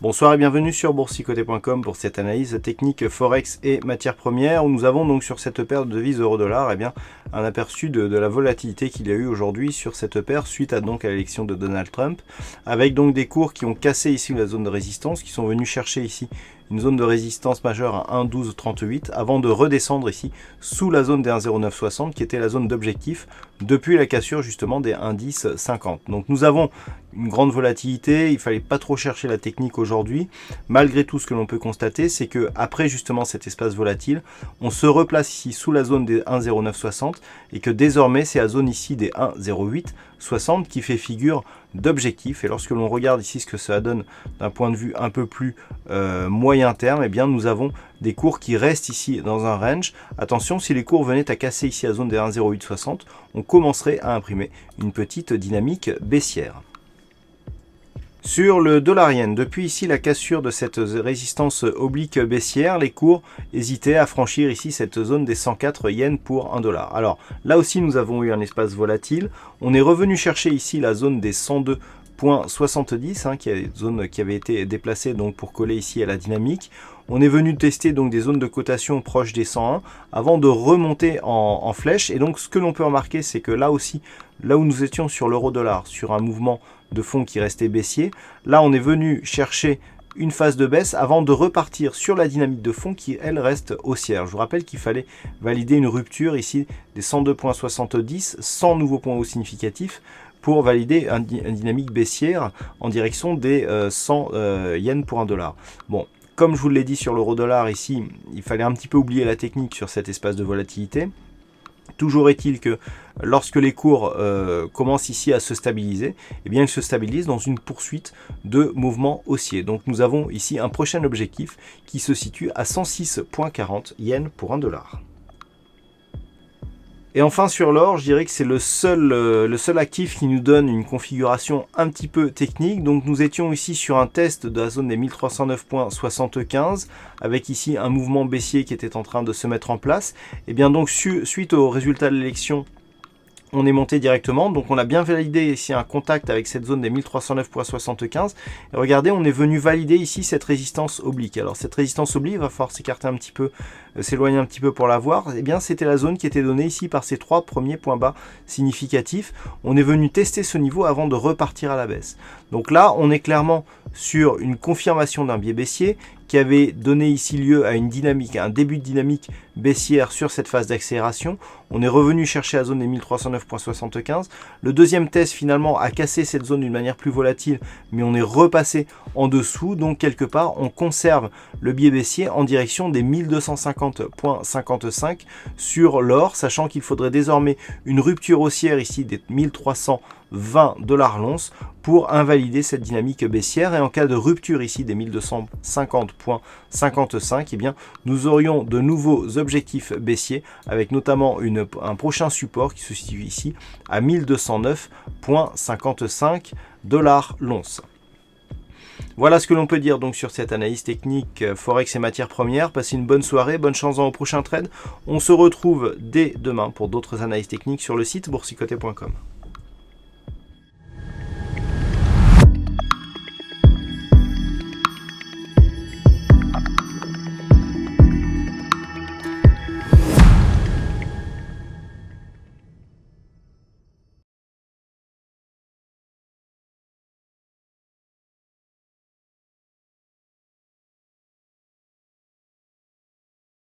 Bonsoir et bienvenue sur boursicoté.com pour cette analyse technique Forex et matières premières où nous avons donc sur cette paire de devises euro-dollar un aperçu de la volatilité qu'il y a eu aujourd'hui sur cette paire suite à l'élection de Donald Trump, avec donc des cours qui ont cassé ici la zone de résistance, qui sont venus chercher ici une zone de résistance majeure à 1,1238 avant de redescendre ici sous la zone des 1,0960 qui était la zone d'objectif depuis la cassure justement des 1,1050. Donc nous avons une grande volatilité, il fallait pas trop chercher la technique aujourd'hui. Malgré tout, ce que l'on peut constater, c'est que après justement cet espace volatile, on se replace ici sous la zone des 1,0960 et que désormais c'est la zone ici des 1,0860 qui fait figure d'objectif. Et lorsque l'on regarde ici ce que ça donne d'un point de vue un peu plus moyen terme, eh bien nous avons des cours qui restent ici dans un range. Attention, si les cours venaient à casser ici la zone des 1,0860, on commencerait à imprimer une petite dynamique baissière. Sur le dollar yen, depuis ici la cassure de cette résistance oblique baissière, les cours hésitaient à franchir ici cette zone des 104 yens pour 1 dollar. Alors là aussi nous avons eu un espace volatile, on est revenu chercher ici la zone des 102,70 qui est une zone qui avait été déplacée donc pour coller ici à la dynamique. On est venu tester donc des zones de cotation proches des 101 avant de remonter en flèche. Et donc ce que l'on peut remarquer, c'est que là aussi, là où nous étions sur l'euro-dollar, sur un mouvement de fond qui restait baissier, là on est venu chercher une phase de baisse avant de repartir sur la dynamique de fond qui elle reste haussière. Je vous rappelle qu'il fallait valider une rupture ici des 102,70 sans nouveau point haut significatif pour valider une dynamique baissière en direction des 100 yens pour 1 dollar. Bon, comme je vous l'ai dit sur l'euro-dollar ici, il fallait un petit peu oublier la technique sur cet espace de volatilité. Toujours est-il que lorsque les cours commencent ici à se stabiliser, eh bien ils se stabilisent dans une poursuite de mouvements haussiers. Donc nous avons ici un prochain objectif qui se situe à 106,40 yens pour 1 dollar. Et enfin sur l'or, je dirais que c'est le seul actif qui nous donne une configuration un petit peu technique. Donc nous étions ici sur un test de la zone des 1309,75 avec ici un mouvement baissier qui était en train de se mettre en place. Et bien donc suite au résultat de l'élection, on est monté directement, donc on a bien validé ici un contact avec cette zone des 1309,75 et regardez, on est venu valider ici cette résistance oblique. Alors cette résistance oblique, il va falloir s'écarter un petit peu, s'éloigner un petit peu pour la voir. Et bien c'était la zone qui était donnée ici par ces trois premiers points bas significatifs. On est venu tester ce niveau avant de repartir à la baisse. Donc là on est clairement sur une confirmation d'un biais baissier qui avait donné ici lieu à une dynamique, à un début de dynamique baissière sur cette phase d'accélération. On est revenu chercher la zone des 1309,75. Le deuxième test finalement a cassé cette zone d'une manière plus volatile, mais on est repassé en dessous. Donc quelque part, on conserve le biais baissier en direction des 1250,55 sur l'or, sachant qu'il faudrait désormais une rupture haussière ici des 1320 $ l'once pour invalider cette dynamique baissière. Et en cas de rupture ici des 1250,55, eh bien, nous aurions de nouveaux objectifs baissiers avec notamment un prochain support qui se situe ici à 1209,55 $ l'once. Voilà ce que l'on peut dire donc sur cette analyse technique Forex et matières premières. Passez une bonne soirée, bonne chance dans vos prochains trades. On se retrouve dès demain pour d'autres analyses techniques sur le site boursicoté.com.